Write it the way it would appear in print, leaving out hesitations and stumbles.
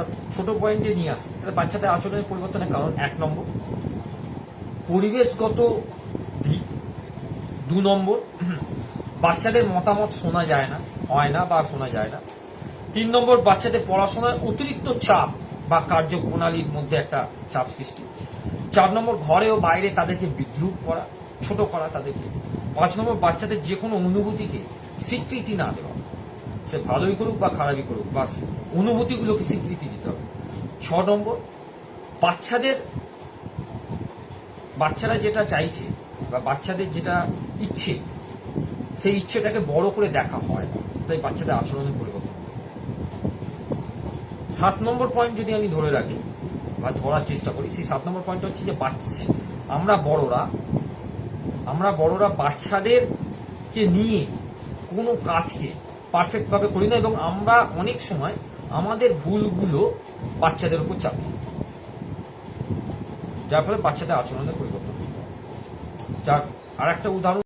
অর্থাৎ ছোট পয়েন্টে নিয়ে আসে, তাহলে বাচ্চাদের আচরণের পরিবর্তনের কারণ 1 নম্বর পরিবেশগত দিক, 2 নম্বর বাচ্চাদের মতামত শোনা যায় না, হয় না বা শোনা যায় না, 3 নম্বর বাচ্চাদের পড়াশোনার অতিরিক্ত চাপ বা কার্যপ্রণালীর মধ্যে একটা চাপ সৃষ্টি, 4 নম্বর ঘরে ও বাইরে তাদেরকে বিদ্রুপ করা, ছোট করা তাদেরকে, 5 নম্বর বাচ্চাদের যে কোনো অনুভূতিকে স্বীকৃতি না দেওয়া, সে ভালোই করুক বা খারাপই করুক, বা অনুভূতিগুলোকে স্বীকৃতি দিতে হবে। 6 নম্বর বাচ্চারা যেটা চাইছে বা বাচ্চাদের যেটা ইচ্ছে, সেই ইচ্ছেটাকে বড় করে দেখা হয় না, তাই বাচ্চাদের আচরণের পরিবর্তন। 7 নম্বর পয়েন্ট যদি আমি ধরে রাখি বা ধরার চেষ্টা করি, সেই 7 নম্বর পয়েন্ট হচ্ছে যে আমরা বড়রা বাচ্চাদেরকে নিয়ে কোনো কাজকে পারফেক্ট ভাবে করি না, এবং আমরা অনেক সময় আমাদের ভুলগুলো বাচ্চাদের উপর চাপি, যার ফলে বাচ্চাদের আচরণের পরিবর্তন। যার আর একটা উদাহরণ